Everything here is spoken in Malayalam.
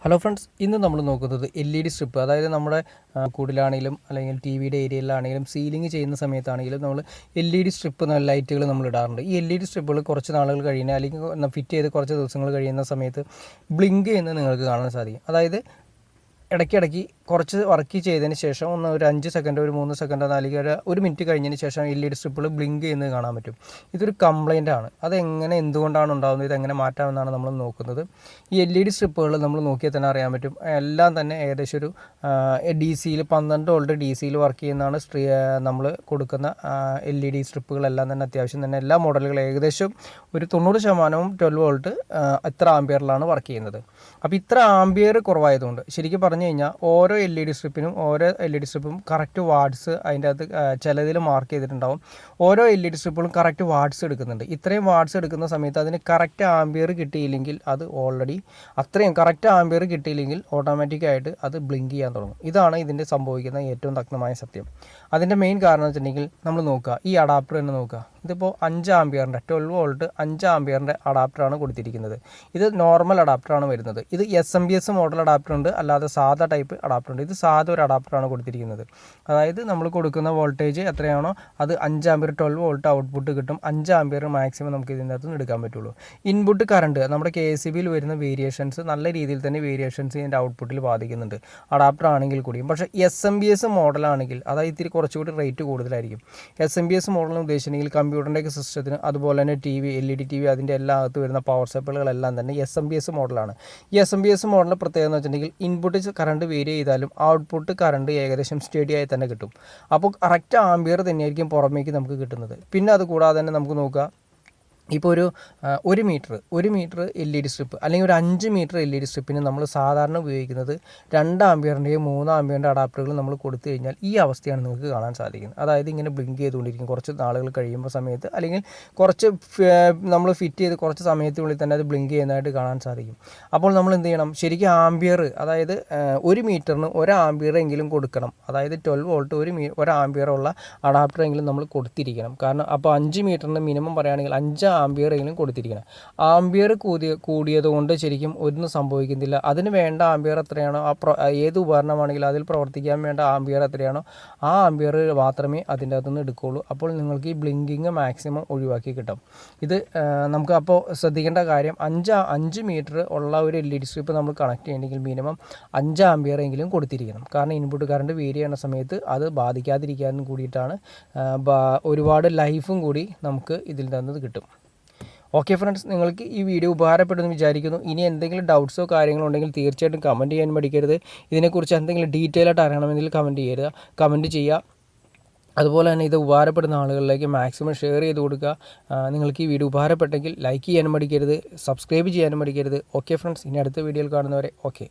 ഹലോ ഫ്രണ്ട്സ്, ഇന്ന് നമ്മൾ നോക്കുന്നത് LED സ്ട്രിപ്പ്. അതായത് നമ്മുടെ കൂടിലാണെങ്കിലും അല്ലെങ്കിൽ ടി വിയുടെ ഏരിയയിലാണെങ്കിലും സീലിംഗ് ചെയ്യുന്ന സമയത്താണെങ്കിലും നമ്മൾ LED സ്ട്രിപ്പ് ലൈറ്റുകൾ നമ്മൾ ഇടാറുണ്ട്. ഈ LED സ്ട്രിപ്പുകൾ കുറച്ച് നാളുകൾ കഴിയുന്ന അല്ലെങ്കിൽ ഫിറ്റ് ചെയ്ത് കുറച്ച് ദിവസങ്ങൾ കഴിയുന്ന സമയത്ത് ബ്ലിങ്ക് ചെയ്യുന്നത് നിങ്ങൾക്ക് കാണാൻ സാധിക്കും. അതായത് ഇടയ്ക്കിടയ്ക്ക് കുറച്ച് വർക്ക് ചെയ്തതിന് ശേഷം ഒരു 5 സെക്കൻഡോ ഒരു 3 സെക്കൻഡോ അല്ലെങ്കിൽ ഒരു മിനിറ്റ് കഴിഞ്ഞതിന് ശേഷം LED സ്ട്രിപ്പുകൾ ബ്ലിങ്ക് ചെയ്യുന്നത് കാണാൻ പറ്റും. ഇതൊരു കംപ്ലൈൻ്റ് ആണ്. അതെങ്ങനെ എന്തുകൊണ്ടാണ് ഉണ്ടാകുന്നത്, ഇതെങ്ങനെ മാറ്റാമെന്നാണ് നമ്മൾ നോക്കുന്നത്. ഈ LED സ്ട്രിപ്പുകൾ നമ്മൾ നോക്കിയാൽ തന്നെ അറിയാൻ പറ്റും. എല്ലാം തന്നെ ഏകദേശം ഒരു DC-യിൽ 12 വോൾട്ട് DC-യിൽ വർക്ക് ചെയ്യുന്നതാണ് നമ്മൾ കൊടുക്കുന്ന LED സ്ട്രിപ്പുകളെല്ലാം തന്നെ. അത്യാവശ്യം തന്നെ എല്ലാ മോഡലുകളും ഏകദേശം ഒരു 90% 12 വോൾട്ട് ഇത്ര ആംപിയറിലാണ് വർക്ക് ചെയ്യുന്നത്. അപ്പോൾ ഇത്ര ആംപിയർ കുറവായതുകൊണ്ട് ശരിക്കും പറഞ്ഞു കഴിഞ്ഞാൽ ഓരോ LED സ്ട്രിപ്പും കറക്റ്റ് വാട്ട്സ് അതിൻ്റെ അകത്ത് ചിലതിൽ മാർക്ക് ചെയ്തിട്ടുണ്ടാവും. ഓരോ LED സ്ട്രിപ്പുകളും കറക്റ്റ് വാട്ട്സ് എടുക്കുന്നുണ്ട്. ഇത്രയും വാട്ട്സ് എടുക്കുന്ന സമയത്ത് അതിന് കറക്റ്റ് ആംപിയർ കിട്ടിയില്ലെങ്കിൽ അത് അത്രയും കറക്റ്റ് ആംപിയർ കിട്ടിയില്ലെങ്കിൽ ഓട്ടോമാറ്റിക്കായിട്ട് അത് ബ്ലിങ്ക് ചെയ്യാൻ തുടങ്ങും. ഇതാണ് ഇതിൻ്റെ സംഭവിക്കുന്ന ഏറ്റവും നഗ്നമായ സത്യം. അതിൻ്റെ മെയിൻ കാരണം എന്ന് വെച്ചിട്ടുണ്ടെങ്കിൽ നമ്മൾ നോക്കുക, ഈ അഡാപ്റ്റർ തന്നെ നോക്കുക. ഇതിപ്പോൾ 5 ആംപിയറിൻ്റെ 12 വോൾട്ട് 5 ആംപിയറിൻ്റെ അഡാപ്റ്ററാണ് കൊടുത്തിരിക്കുന്നത്. ഇത് നോർമൽ അഡാപ്റ്ററാണ് വരുന്നത്. ഇത് SMBS മോഡൽ അഡാപ്റ്റർ ഉണ്ട്, അല്ലാതെ സാധാ ടൈപ്പ് അഡാപ്റ്റർ ഉണ്ട്. ഇത് സാധാ ഒരു അഡാപ്റ്ററാണ് കൊടുത്തിരിക്കുന്നത്. അതായത് നമ്മൾ കൊടുക്കുന്ന വോൾട്ടേജ് എത്രയാണോ അത് 5 ആംപിയർ 12 വോൾട്ട് ഔട്ട്പുട്ട് കിട്ടും. 5 ആംപിയർ മാക്സിമം നമുക്ക് ഇതിൻ്റെ അകത്ത് നിന്ന് എടുക്കാൻ പറ്റുള്ളൂ. ഇൻപുട്ട് കറണ്ട് നമ്മുടെ KCBയിൽ വരുന്ന വേരിയേഷൻസ് നല്ല രീതിയിൽ തന്നെ വേരിയേഷൻസ് ഇതിൻ്റെ ഔട്ട്പുട്ടിൽ ബാധിക്കുന്നുണ്ട്, അഡാപ്റ്റർ ആണെങ്കിൽ കൂടിയും. പക്ഷേ SMBS മോഡലാണെങ്കിൽ അതായത് ഇത്തിരി കുറച്ചുകൂടി റേറ്റ് കൂടുതലായിരിക്കും. SMBS മോഡലിന് ഉദ്ദേശിച്ചിട്ടുണ്ടെങ്കിൽ കമ്പ്യൂട്ടറിൻ്റെയൊക്കെ സിസ്റ്റത്തിന്, അതുപോലെ തന്നെ LED TV അതിൻ്റെ എല്ലാ അകത്ത് വരുന്ന പവർ സപ്ലൈകളെല്ലാം തന്നെ SMBS മോഡലാണ്. ഈ SMBS മോഡലിൻ്റെ പ്രത്യേകത എന്ന് വെച്ചിട്ടുണ്ടെങ്കിൽ ഇൻപുട്ട് കറണ്ട് വേരി ചെയ്താലും ഔട്ട്പുട്ട് കറണ്ട് ഏകദേശം സ്റ്റഡി ആയി തന്നെ കിട്ടും. അപ്പോൾ കറക്റ്റ് ആംപിയർ തന്നെയായിരിക്കും പുറമേക്ക് നമുക്ക് കിട്ടുന്നത്. പിന്നെ അത് കൂടാതെ തന്നെ നമുക്ക് നോക്കാം, ഇപ്പോൾ ഒരു മീറ്റർ LED സ്ട്രിപ്പ് അല്ലെങ്കിൽ ഒരു 5 മീറ്റർ LED സ്ട്രിപ്പിന് നമ്മൾ സാധാരണ ഉപയോഗിക്കുന്നത് 2 ആംപിയറിൻ്റെയും 3 ആംപിയറിൻ്റെ അഡാപ്റ്ററുകൾ നമ്മൾ കൊടുത്തു കഴിഞ്ഞാൽ ഈ അവസ്ഥയാണ് നിങ്ങൾക്ക് കാണാൻ സാധിക്കുന്നത്. അതായത് ഇങ്ങനെ ബ്ലിങ്ക് ചെയ്തുകൊണ്ടിരിക്കും കുറച്ച് നാളുകൾ കഴിയുമ്പോൾ സമയത്ത്, അല്ലെങ്കിൽ കുറച്ച് നമ്മൾ ഫിറ്റ് ചെയ്ത് കുറച്ച് സമയത്തിനുള്ളിൽ തന്നെ അത് ബ്ലിങ്ക് ചെയ്യുന്നതായിട്ട് കാണാൻ സാധിക്കും. അപ്പോൾ നമ്മൾ എന്ത് ചെയ്യണം, ശരിക്കും ആംപിയർ, അതായത് ഒരു മീറ്ററിന് 1 ആംപിയർ എങ്കിലും കൊടുക്കണം. അതായത് 12 വോൾട്ട് 1 ആംപിയർ ഉള്ള അഡാപ്റ്ററെങ്കിലും നമ്മൾ കൊടുത്തിരിക്കണം. കാരണം അപ്പോൾ 5 മീറ്ററിന് മിനിമം പറയുകയാണെങ്കിൽ 5 ആംപിയർ എങ്കിലും കൊടുത്തിരിക്കണം. ആംപിയർ കൂടിയത് കൊണ്ട് ശരിക്കും ഒന്നും സംഭവിക്കുന്നില്ല. അതിന് വേണ്ട ആംപിയർ എത്രയാണോ, ഏത് ഉപകരണമാണെങ്കിലും അതിൽ പ്രവർത്തിക്കാൻ വേണ്ട ആംപിയർ എത്രയാണോ ആ ആംപിയർ മാത്രമേ അതിൻ്റെ അകത്തുനിന്ന് എടുക്കുകയുള്ളൂ. അപ്പോൾ നിങ്ങൾക്ക് ഈ ബ്ലിങ്കിങ് മാക്സിമം ഒഴിവാക്കി കിട്ടും. ഇത് നമുക്ക് അപ്പോൾ ശ്രദ്ധിക്കേണ്ട കാര്യം, 5 മീറ്റർ ഉള്ള ഒരു LED സ്ട്രിപ്പ് നമ്മൾ കണക്ട് ചെയ്യണമെങ്കിൽ മിനിമം 5 ആംപിയർ എങ്കിലും കൊടുത്തിരിക്കണം. കാരണം ഇൻപുട്ട് കറണ്ട് വേരി ചെയ്യുന്ന സമയത്ത് അത് ബാധിക്കാതിരിക്കാനും കൂടിയിട്ടാണ്. ഒരുപാട് ലൈഫും കൂടി നമുക്ക് ഇതിൽ നിന്ന് കിട്ടും. ഓക്കെ ഫ്രണ്ട്സ്, നിങ്ങൾക്ക് ഈ വീഡിയോ ഉപകാരപ്പെടുമെന്ന് വിചാരിക്കുന്നു. ഇനി എന്തെങ്കിലും ഡൗട്ട്സോ കാര്യങ്ങളോ ഉണ്ടെങ്കിൽ തീർച്ചയായിട്ടും കമൻറ്റ് ചെയ്യാൻ മടിക്കരുത്. ഇതിനെക്കുറിച്ച് എന്തെങ്കിലും ഡീറ്റെയിൽ ആയിട്ട് അറിയണമെങ്കിൽ കമൻറ്റ് ചെയ്യുക. അതുപോലെ തന്നെ ഇത് ഉപകാരപ്പെടുന്ന ആളുകളിലേക്ക് മാക്സിമം ഷെയർ ചെയ്ത് കൊടുക്കുക. നിങ്ങൾക്ക് ഈ വീഡിയോ ഉപകാരപ്പെട്ടെങ്കിൽ ലൈക്ക് ചെയ്യാനും മടിക്കരുത്, സബ്സ്ക്രൈബ് ചെയ്യാനും മടിക്കരുത്. ഓക്കെ ഫ്രണ്ട്സ്, ഇനി അടുത്ത വീഡിയോയിൽ കാണുന്നവരെ ഓക്കെ.